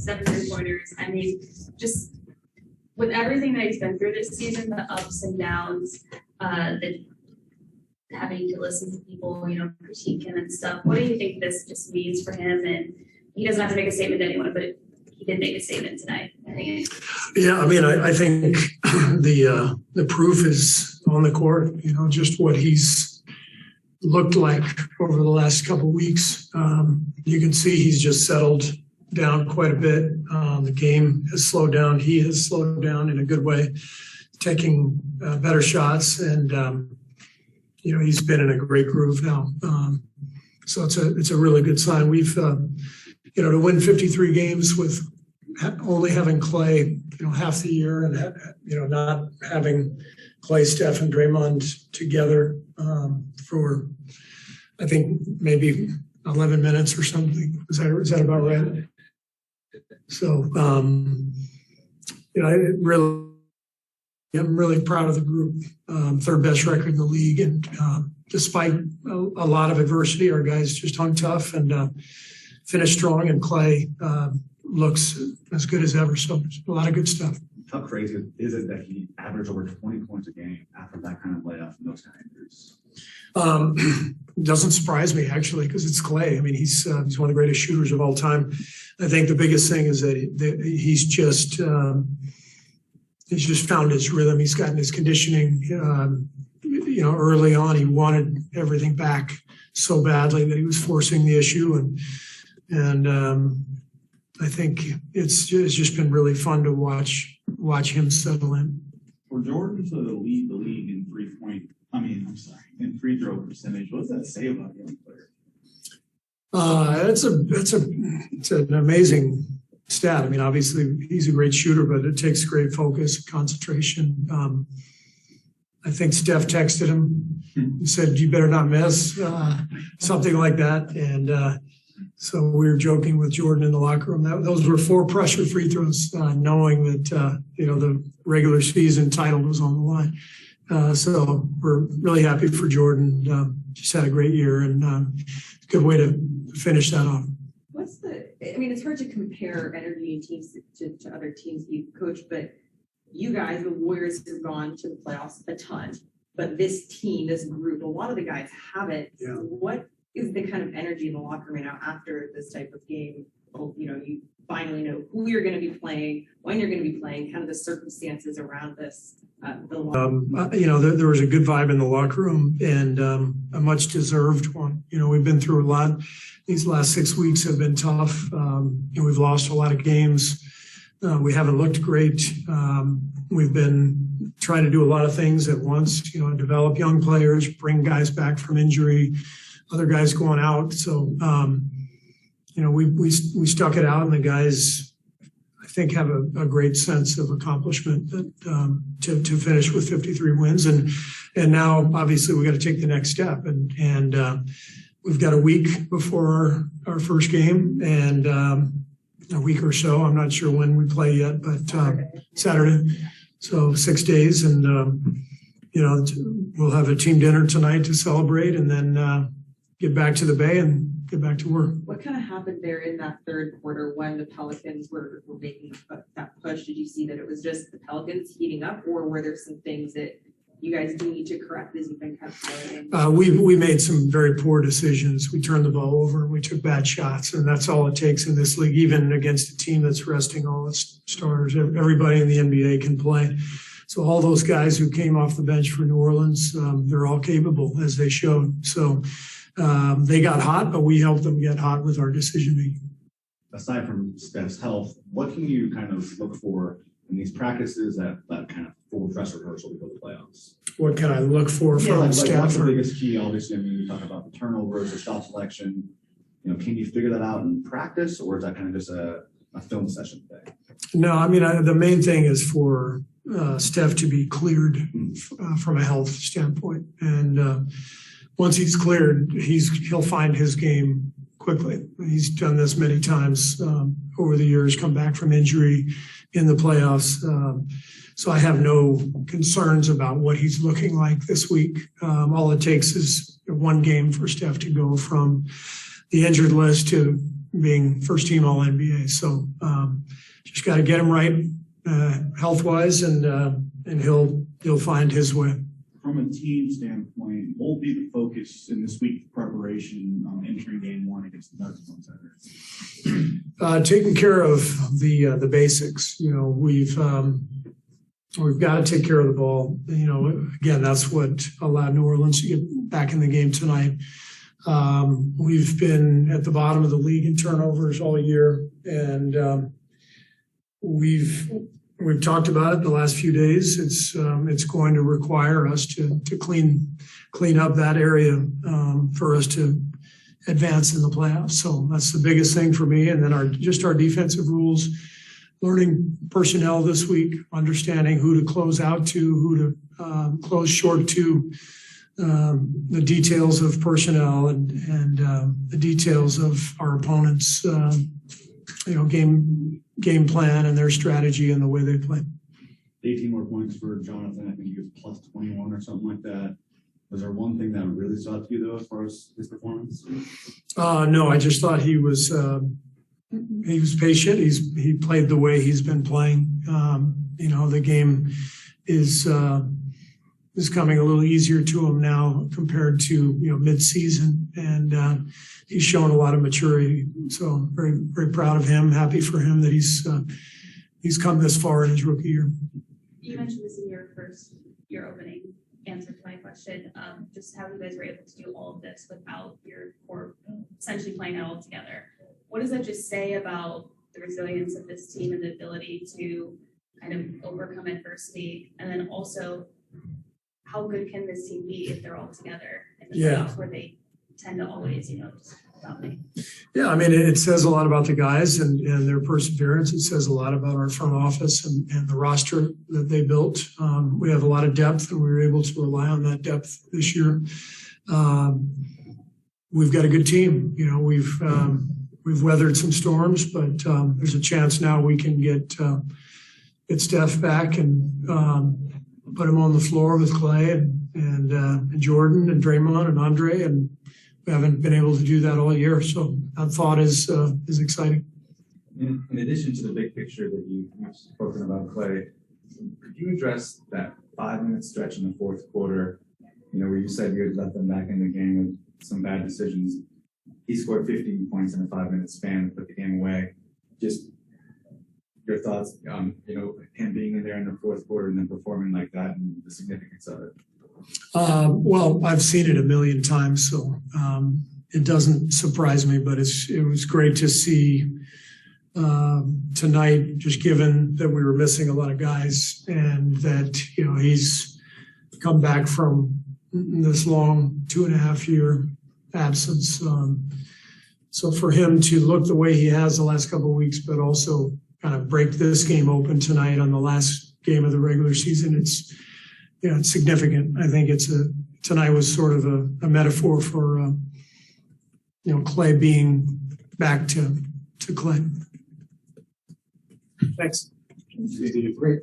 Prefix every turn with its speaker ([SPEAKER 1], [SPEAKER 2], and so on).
[SPEAKER 1] 7 3-pointers. I mean, just with everything that he's been through this season, the ups and downs, the having to listen to people, critique him and stuff. What do you think this just means for him? And he doesn't have to make a statement to anyone, but he did make a statement tonight.
[SPEAKER 2] Yeah, I mean, I think the proof is on the court. Just what he's looked like over the last couple of weeks. You can see he's just settled down quite a bit. The game has slowed down. He has slowed down in a good way, taking better shots, and he's been in a great groove now. So it's a really good sign. We've to win 53 games with only having Clay, half the year, and not having Clay, Steph, and Draymond together for, I think, maybe 11 minutes or something. Is that about right? So, I'm really proud of the group. Third best record in the league, and despite a lot of adversity, our guys just hung tough and finished strong. And Clay looks as good as ever. So a lot of good stuff.
[SPEAKER 3] How crazy is it that he averaged over 20 points a game after that kind of layoff and those kind of injuries?
[SPEAKER 2] Doesn't surprise me, actually, because it's Clay. I mean, he's one of the greatest shooters of all time. I think the biggest thing is that he's just found his rhythm. He's gotten his conditioning. Early on, he wanted everything back so badly that he was forcing the issue, and I think it's just been really fun to watch him settle in.
[SPEAKER 4] For Jordan to lead the league in in free throw percentage, what does that say about a young player?
[SPEAKER 2] It's an amazing stat. I mean, obviously he's a great shooter, but it takes great focus, concentration. I think Steph texted him and said, "You better not miss," something like that. And so we were joking with Jordan in the locker room. Those were 4 pressure free throws, knowing that the regular season title was on the line. So we're really happy for Jordan. Just had a great year, and a good way to finish that off.
[SPEAKER 5] It's hard to compare energy in teams to other teams you've coached, but you guys, the Warriors, have gone to the playoffs a ton. But this team, this group, a lot of the guys haven't. Yeah. What is the kind of energy in the locker room now after this type of game? You finally know who you're going to be playing, when you're going to be playing, kind of the circumstances around this. There
[SPEAKER 2] was a good vibe in the locker room, and a much deserved one. We've been through a lot. These last 6 weeks have been tough. We've lost a lot of games. We haven't looked great. We've been trying to do a lot of things at once, develop young players, bring guys back from injury, other guys going out. So, we stuck it out, and the guys, I think, have a great sense of accomplishment that to finish with 53 wins. And now, obviously, we got to take the next step. And we've got a week before our first game, and a week or so. I'm not sure when we play yet, but Saturday. So 6 days, and we'll have a team dinner tonight to celebrate, and then get back to the Bay and get back to work.
[SPEAKER 5] What kind of happened there in that third quarter when the Pelicans were making that push? Did you see that it was just the Pelicans heating up, or were there some things that you guys do need to correct as you've been kind of highlighting?
[SPEAKER 2] We made some very poor decisions. We turned the ball over and we took bad shots, and that's all it takes in this league, even against a team that's resting all its starters. Everybody in the NBA can play. So all those guys who came off the bench for New Orleans, they're all capable, as they showed. So they got hot, but we helped them get hot with our decision making.
[SPEAKER 3] Aside from Steph's health, what can you kind of look for in these practices that kind of full dress rehearsal before the playoffs?
[SPEAKER 2] What can I look for from Steph?
[SPEAKER 3] What's the biggest key? Obviously, you talk about the turnovers, the shot selection. Can you figure that out in practice, or is that kind of just a film session thing?
[SPEAKER 2] No, the main thing is for Steph to be cleared from a health standpoint, and once he's cleared, he'll find his game quickly. He's done this many times over the years, come back from injury in the playoffs. So I have no concerns about what he's looking like this week. All it takes is one game for Steph to go from the injured list to being first team All NBA. So just got to get him right health wise, and he'll find his way.
[SPEAKER 4] From a team standpoint, what will be the focus in this week's preparation entering game one against the Nuggets on Saturday?
[SPEAKER 2] Taking care of the basics. We've got to take care of the ball. Again, that's what allowed New Orleans to get back in the game tonight. We've been at the bottom of the league in turnovers all year, and we've talked about it the last few days. It's going to require us to clean up that area for us to advance in the playoffs. So that's the biggest thing for me. And then our defensive rules, learning personnel this week, understanding who to close out to, who to close short to, the details of personnel and the details of our opponents, game plan and their strategy and the way they play.
[SPEAKER 3] 18 more points for Jonathan. I think he was plus 21 or something like that. Was there one thing that really stood out to you though, as far as his performance?
[SPEAKER 2] No, I just thought he was patient. He played the way he's been playing. The game is coming a little easier to him now compared to mid-season, and he's shown a lot of maturity. So very, very proud of him. Happy for him that he's come this far in his rookie year.
[SPEAKER 1] You mentioned this in your opening answer to my question, just how you guys were able to do all of this without your core essentially playing it all together. What does that just say about the resilience of this team and the ability to kind of overcome adversity? And then also, how good can this team be if they're all together in the playoffs where they tend to always, just dominate? Yeah,
[SPEAKER 2] I mean, it says a lot about the guys and their perseverance. It says a lot about our front office and the roster that they built. We have a lot of depth, and we were able to rely on that depth this year. We've got a good team. We've weathered some storms, but there's a chance now we can get Steph back and put him on the floor with Clay and Jordan and Draymond and Andre, and we haven't been able to do that all year. So that thought is exciting.
[SPEAKER 6] In addition to the big picture that you've spoken about, Clay, could you address that 5-minute stretch in the fourth quarter, where you said you had let them back in the game with some bad decisions? He scored 15 points in a 5-minute span to put the game away. Just your thoughts on, him being in there in the fourth quarter and then performing like that and the significance of it.
[SPEAKER 2] Well, I've seen it a million times, so it doesn't surprise me, but it was great to see tonight, just given that we were missing a lot of guys and that, he's come back from this long 2.5-year absence. So for him to look the way he has the last couple of weeks, but also kind of break this game open tonight on the last game of the regular season, it's significant. I think tonight was sort of a metaphor for Clay being back to Clay. Thanks.
[SPEAKER 6] You did great.